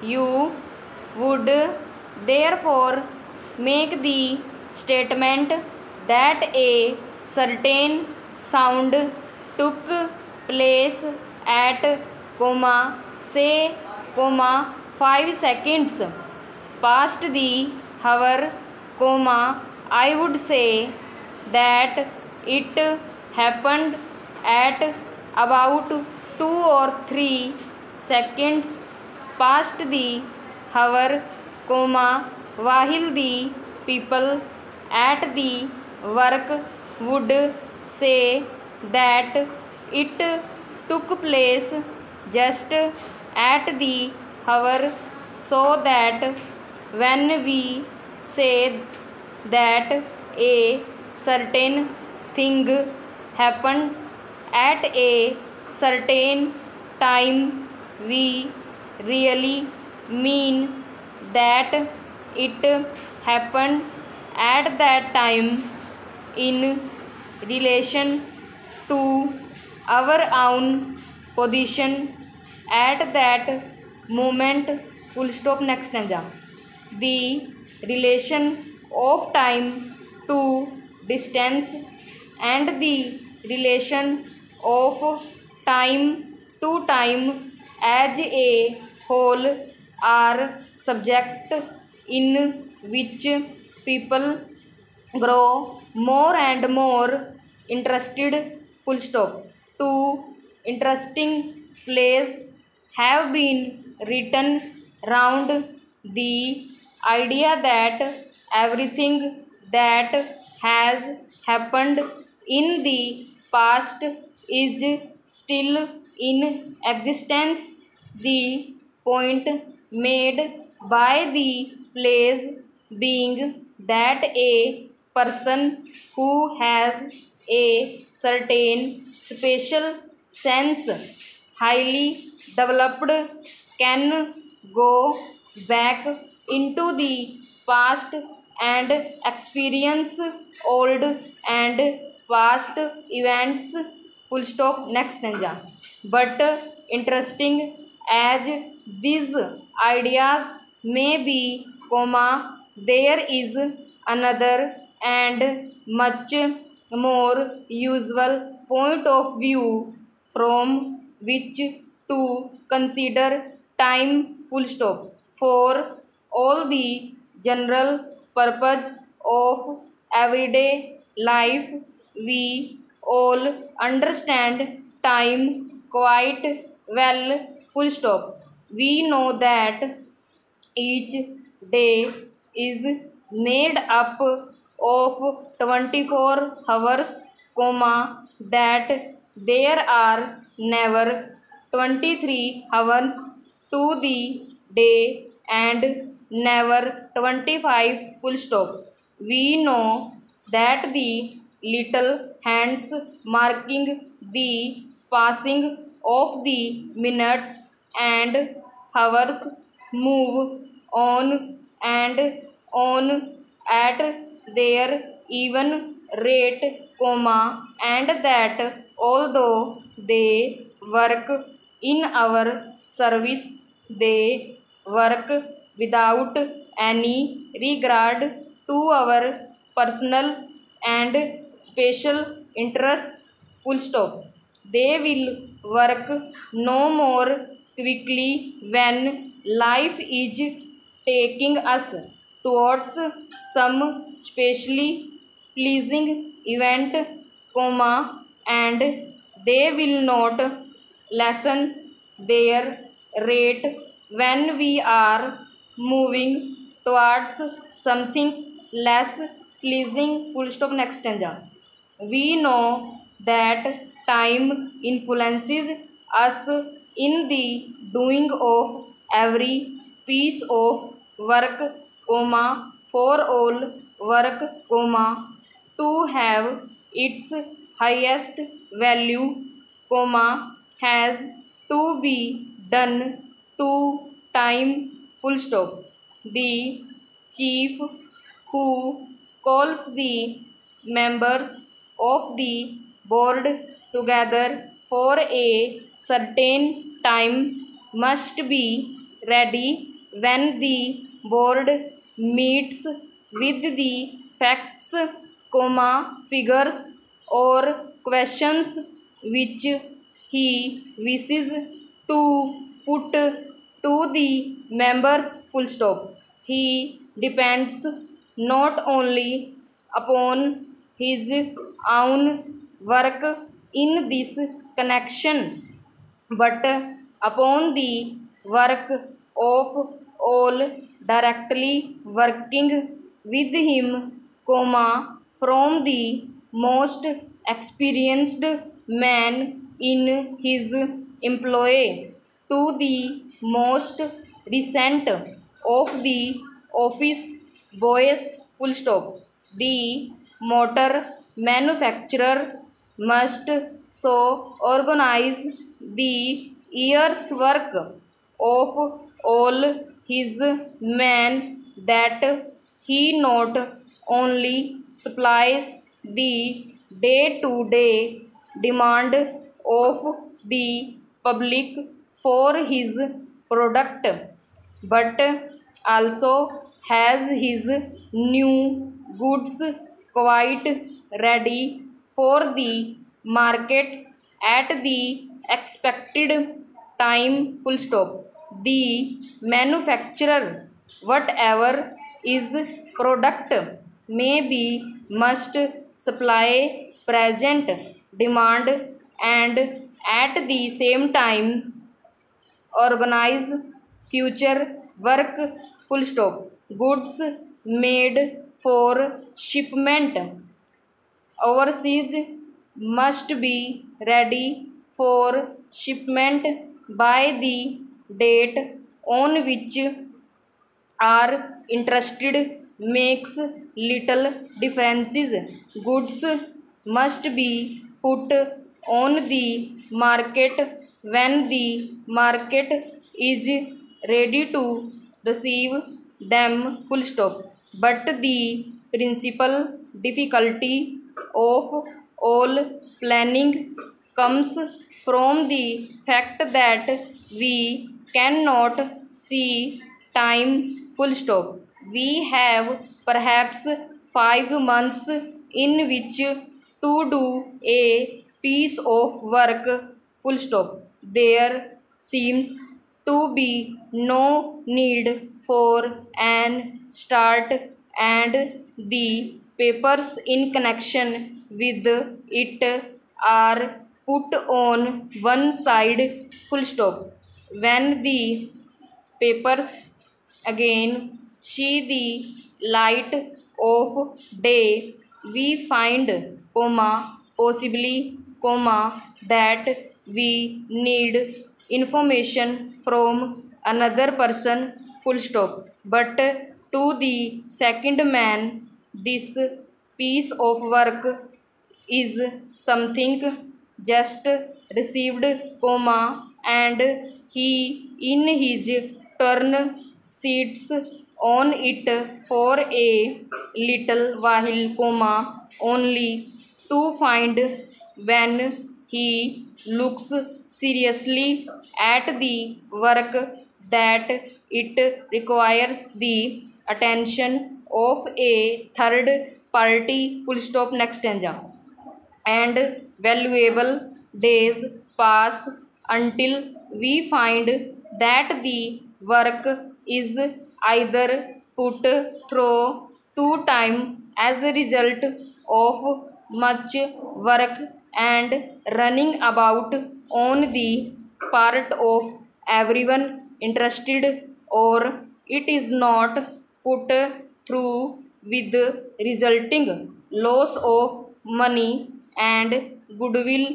You would therefore make the statement that a certain sound took place at say 5 seconds past the hour, I would say that it happened at about 2 or 3 seconds past the hour, while the people at the work would say that it took place just at the hour, so that when we say that a certain thing happened at a certain time, we really mean that it happened at that time in relation to our own position at that moment. Full stop. Next stanza. The relation of time to distance and the relation of time to time as a whole are subject in which people grow more and more interested. Full stop. Two interesting plays have been written round the idea that everything that has happened in the past is still in existence. The point made by the plays being that a person who has a certain special sense highly developed can go back into the past and experience old and past events. Full stop. Next stanza. But interesting as these ideas may be, there is another and much more usual point of view from which to consider time. Full stop. For all the general purpose of everyday life, we all understand time quite well. Full stop. We know that each day is made up of 24 hours, that there are never 23 hours to the day and never 25. Full stop. We know that the little hands marking the passing of the minutes and hours move on and on at their even rate, and that although they work in our service, they work without any regard to our personal and special interests. Full stop. They will work no more quickly when life is taking us towards some specially pleasing event, and they will not lessen their rate when we are moving towards something less pleasing. Full stop. Next stanza. We know that time influences us in the doing of every piece of work, for all work, to have its highest value, has to be done to time. Full stop. The chief who calls the members of the board together for a certain time must be ready when the board meets with the facts, comma, figures or questions which he wishes to put to the members, full stop. He depends not only upon his own work in this connection, but upon the work of all directly working with him, comma, from the most experienced man in his employ to the most recent of the office boys, full stop. The motor manufacturer must so organize the year's work of all his men that he not only supplies the day-to-day demand of the public for his product, but also has his new goods quite ready for the market at the expected time, full stop. The manufacturer, whatever is product may be, must supply present demand and at the same time organize future work, full stop. Goods made for shipment overseas must be ready for shipment by the date on which are interested makes little differences. Goods must be put on the market when the market is ready to receive them, full stop. But the principal difficulty of all planning comes from the fact that we cannot see time, full stop. We have perhaps 5 months in which to do a piece of work, full stop. There seems to be no need for an start, and the papers in connection with it are put on one side, full stop. When the papers again see the light of day, we find, comma, possibly, comma, that we need information from another person, full stop. But to the second man, this piece of work is something just received, comma, and he in his turn sits on it for a little while, comma, only to find when he looks seriously at the work that it requires the attention of a third party, full stop. Next stanza. And valuable days pass until we find that the work is either put through to time as a result of much work and running about on the part of everyone interested, or it is not put through with resulting loss of money and goodwill,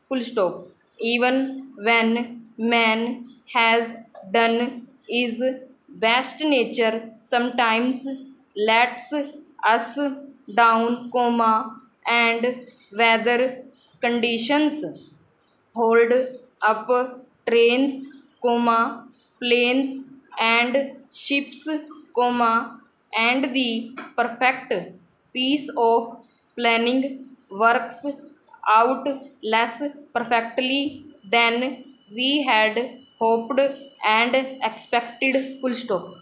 full stop. Even when man has done his best, nature sometimes lets us down, comma, and weather conditions hold up trains, comma, planes and ships, comma, and the perfect piece of planning works out less perfectly than we had hoped and expected full stop.